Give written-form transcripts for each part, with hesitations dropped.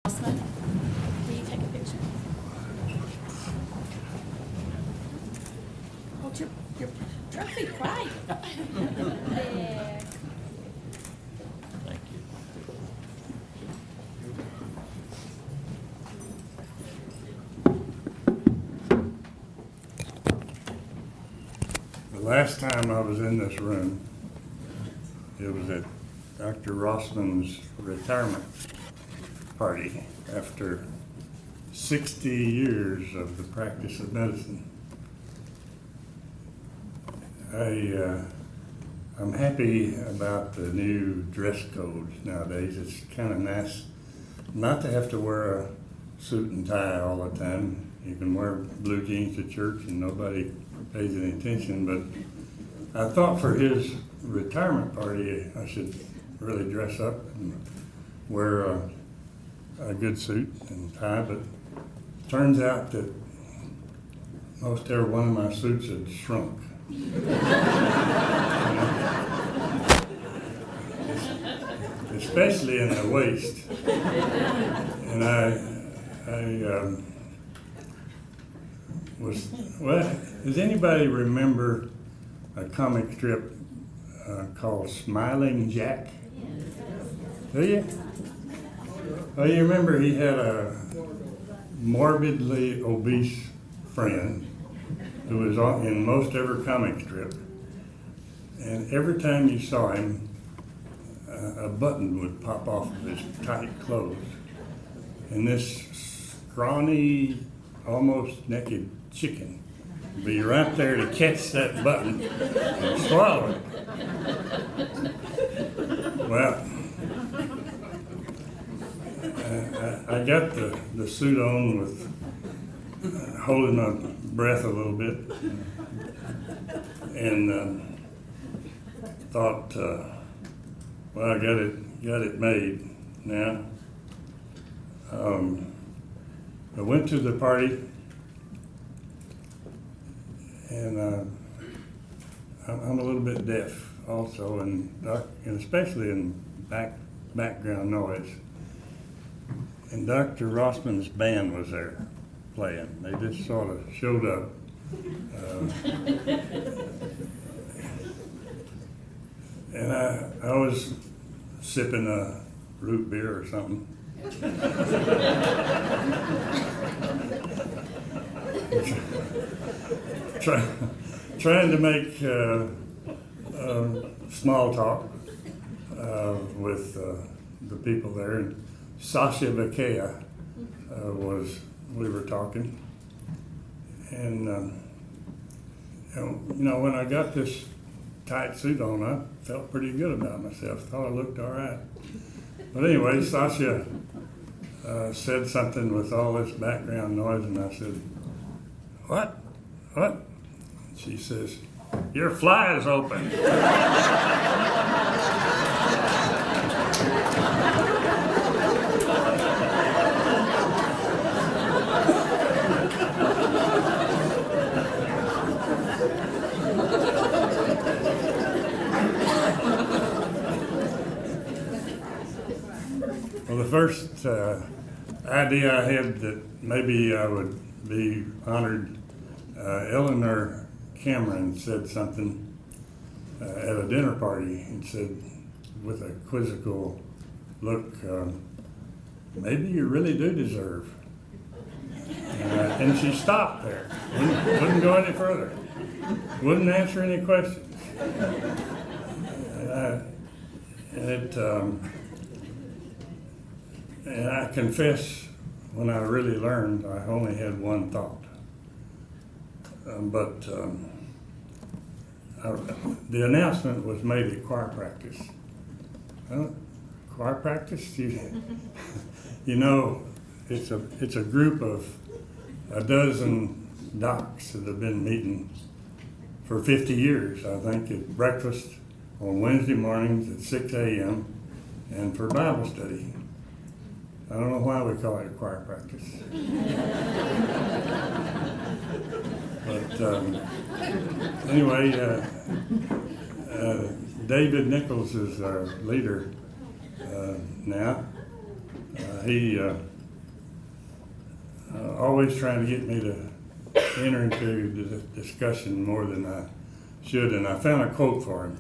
Osman, will you take a picture? Hold your trophy right. There. Thank you. The last time I was in this room, it was at Dr. Rossman's retirement party after 60 years of the practice of medicine. I'm happy about the new dress codes nowadays. It's kind of nice not to have to wear a suit and tie all the time. You can wear blue jeans to church and nobody pays any attention, but I thought for his retirement party I should really dress up and wear a good suit and tie, but it turns out that most every one of my suits had shrunk. Especially in the waist. And does anybody remember a comic strip called Smiling Jack? Do you? Well, you remember he had a morbidly obese friend who was in most every comic strip, and every time you saw him, a button would pop off of his tight clothes, and this scrawny, almost naked chicken would be right there to catch that button and swallow it. Well, I got the suit on with holding my breath a little bit, and thought, well, I got it made now. I went to the party, and I'm a little bit deaf also, and especially in background noise. And Dr. Rossman's band was there playing. They just sort of showed up. And I was sipping a root beer or something. Trying to make small talk with the people there. And Sasha Vakea we were talking. And, when I got this tight suit on, I felt pretty good about myself. Thought I looked all right. But anyway, Sasha said something with all this background noise, and I said, "What? What?" She says, "Your fly is open." Well, the first idea I had that maybe I would be honored, Eleanor Cameron said something at a dinner party and said, with a quizzical look, maybe you really do deserve. And she stopped there, wouldn't go any further, wouldn't answer any questions. And I confess, when I really learned, I only had one thought. The announcement was made at choir practice. Choir practice? You know, it's a group of a dozen docs that have been meeting for 50 years, I think, at breakfast on Wednesday mornings at 6 a.m. and for Bible study. I don't know why we call it choir practice. But anyway, David Nichols is our leader now. He always trying to get me to enter into the discussion more than I should, and I found a quote for him.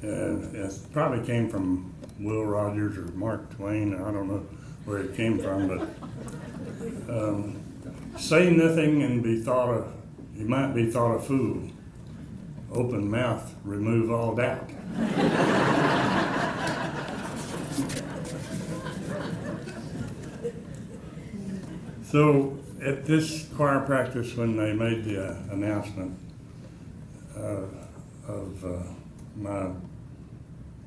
It probably came from Will Rogers or Mark Twain. I don't know where it came from, but say nothing and be thought of. You might be thought a fool. Open mouth, remove all doubt. So at this choir practice, when they made the announcement of my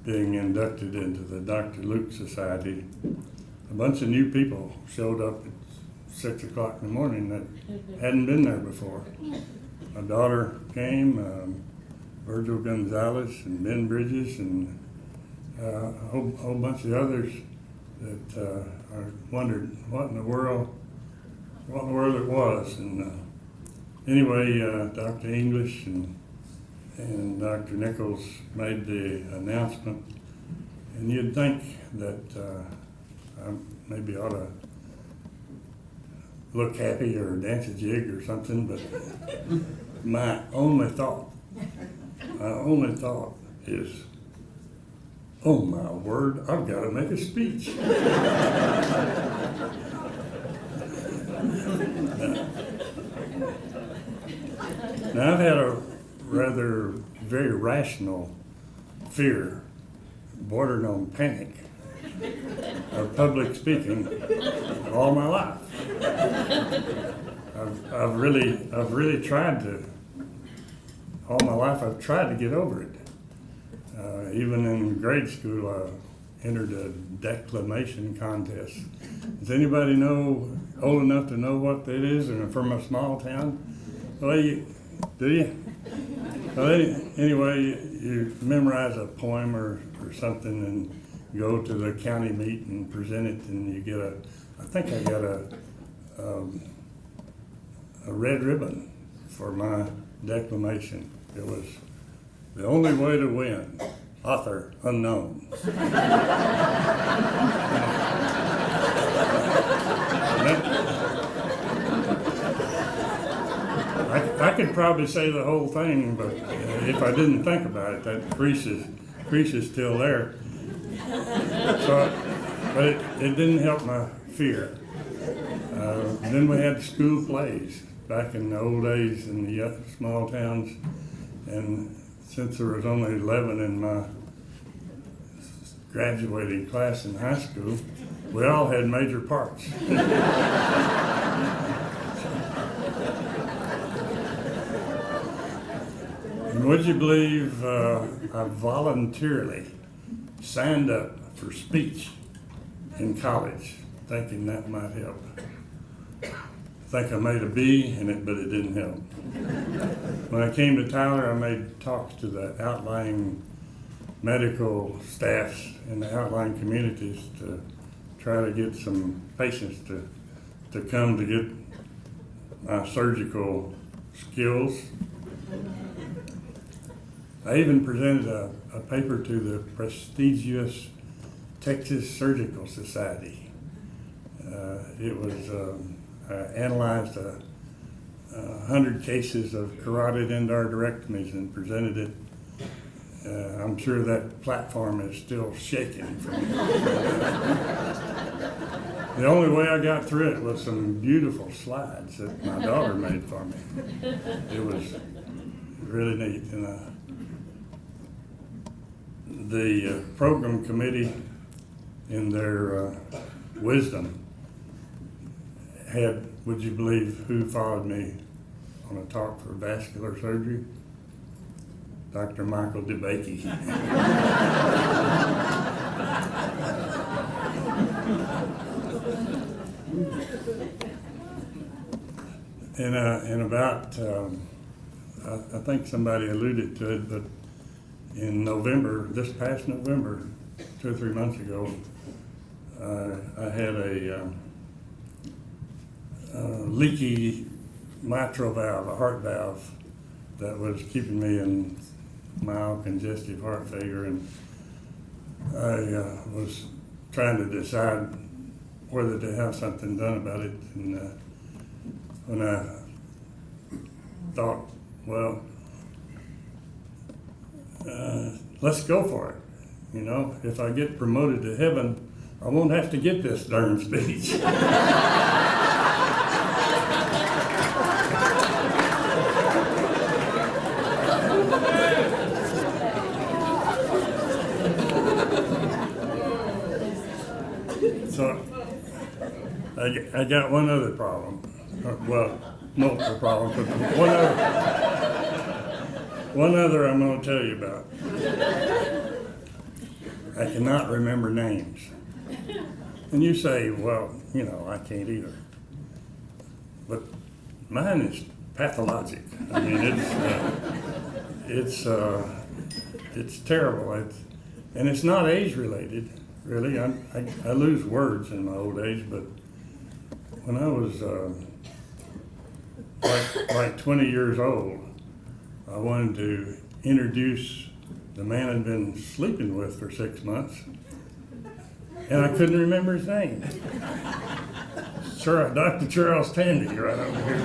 being inducted into the drluke Society, a bunch of new people showed up at 6 o'clock in the morning that hadn't been there before. My daughter came, Virgil Gonzalez and Ben Bridges, and a whole bunch of others that I wondered what in the world it was. And anyway, Dr. English and Dr. Nichols made the announcement, and you'd think that I maybe ought to look happy or dance a jig or something, but my only thought is, oh my word, I've got to make a speech. Now, I've had a rather very rational fear, bordering on panic, of public speaking all my life. I've really tried to. All my life, I've tried to get over it. Even in grade school, I entered a declamation contest. Does anybody old enough to know what that is? And from a small town? Well, do you? Well, anyway, you memorize a poem or something and go to the county meet and present it, and you get I think I got a red ribbon for my declamation. It was the only way to win. Author unknown. I could probably say the whole thing, but if I didn't think about it, that crease is still there. But it didn't help my fear. Then we had school plays back in the old days in the small towns, and since there was only 11 in my graduating class in high school, we all had major parts. And would you believe I voluntarily signed up for speech in college, thinking that might help. I think I made a B in it, but it didn't help. When I came to Tyler, I made talks to the outlying medical staffs in the outlying communities to try to get some patients to come to get my surgical skills. I even presented a paper to the prestigious Texas Surgical Society. It was analyzed 100 cases of carotid endarterectomies and presented it. I'm sure that platform is still shaking. The only way I got through it was some beautiful slides that my daughter made for me. It was really neat. And the program committee, in their wisdom, had, would you believe, who followed me on a talk for vascular surgery? Dr. Michael DeBakey. And about, I think somebody alluded to it, but in November, this past November, 2 or 3 months ago, I had a leaky mitral valve, a heart valve, that was keeping me in mild congestive heart failure, and I was trying to decide whether to have something done about it. And when I thought, well, let's go for it. You know, if I get promoted to heaven, I won't have to get this darn speech. So I got one other problem. Well, multiple problems, but one other I'm going to tell you about. I cannot remember names. And you say, well, you know, I can't either. But mine is pathologic. I mean, it's terrible. And it's not age related, really. I lose words in my old age, but when I was like 20 years old, I wanted to introduce the man I'd been sleeping with for 6 months, and I couldn't remember his name. Sir, Dr. Charles Tandy, right over here.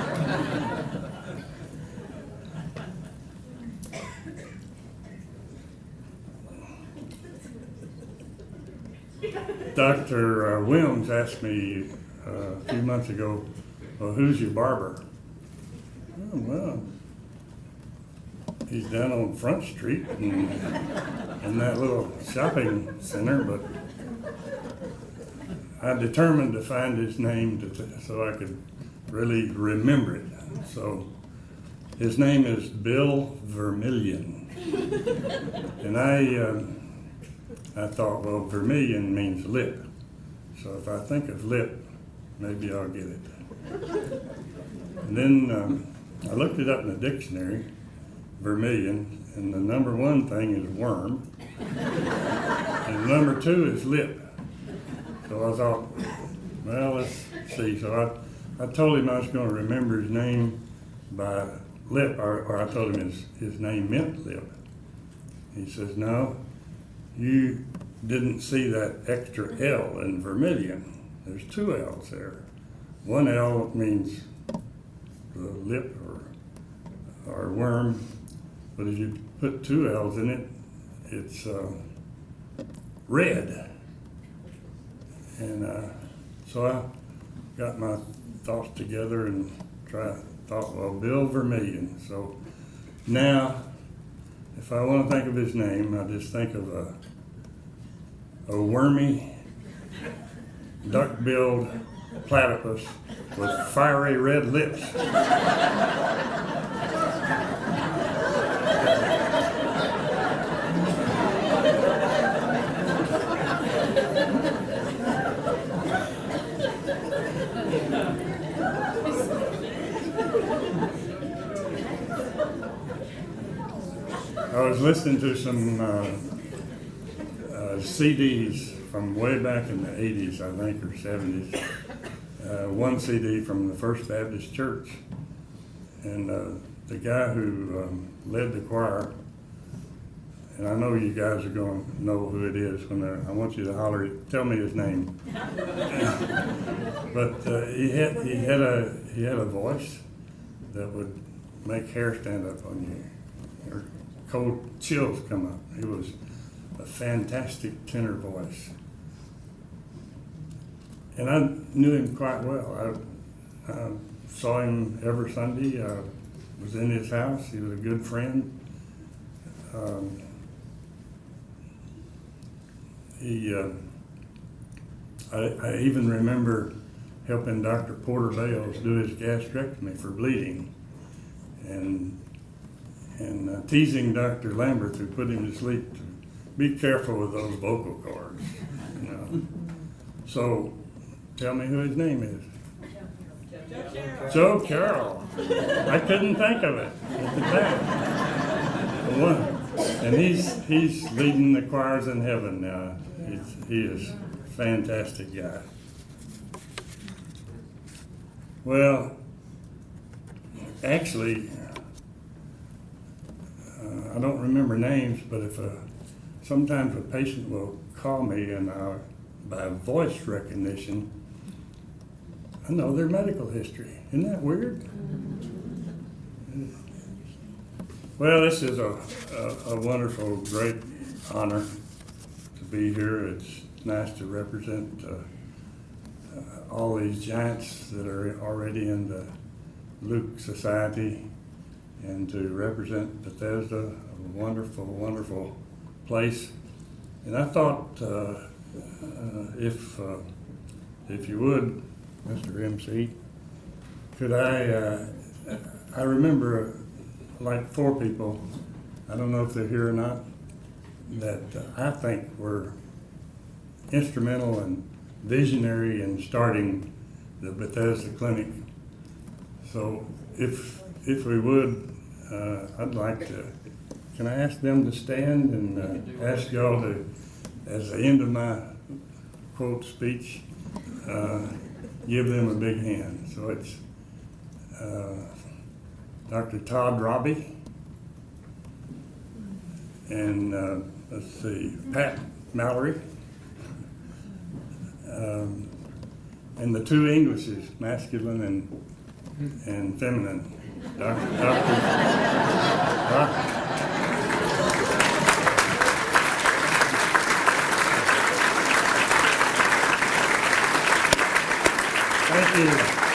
Dr. Williams asked me a few months ago, well, who's your barber? Oh, well, he's down on Front Street in that little shopping center, but I determined to find his name so I could really remember it. So his name is Bill Vermillion. And I thought, well, vermilion means lip. So if I think of lip, maybe I'll get it. And then I looked it up in the dictionary, vermilion, and the number one thing is worm, and number two is lip. So I thought, well, let's see. So I told him I was going to remember his name by lip, or I told him his name meant lip. He says, no, you didn't see that extra L in vermilion. There's two L's there. One L means the lip or worm, but if you put two L's in it, it's red. And so I got my thoughts together and thought, well, Bill Vermillion. So now, if I want to think of his name, I just think of a wormy, duck-billed platypus with fiery red lips. I was listening to some CDs from way back in the 80s, I think, or 70s. One CD from the First Baptist Church. And the guy who led the choir, and I know you guys are going to know who it is I want you to holler, tell me his name. But he had a voice that would make hair stand up on you, or cold chills come up. He was a fantastic tenor voice. And I knew him quite well. I saw him every Sunday. I was in his house. He was a good friend. I even remember helping Dr. Porter Bales do his gastrectomy for bleeding, and teasing Dr. Lambert, who put him to sleep, to be careful with those vocal cords. You know. So, tell me who his name is. Joe Carroll. I couldn't think of it at the time. The one. And he's leading the choirs in heaven now. He is a fantastic guy. Well, actually, I don't remember names, but sometimes a patient will call me and by voice recognition, I know their medical history. Isn't that weird? Well, this is a wonderful, great honor to be here. It's nice to represent all these giants that are already in the Luke Society, and to represent Bethesda, a wonderful, wonderful place. And I thought if you would, Mr. MC, could I remember like 4 people, I don't know if they're here or not, that I think were instrumental and visionary in starting the Bethesda Clinic. So if we would, I'd like to, can I ask them to stand and ask y'all to, as the end of my quote speech, give them a big hand. So it's Dr. Todd Robbie and let's see, Pat Mallory, and the 2 Englishes, masculine and feminine. Thank you.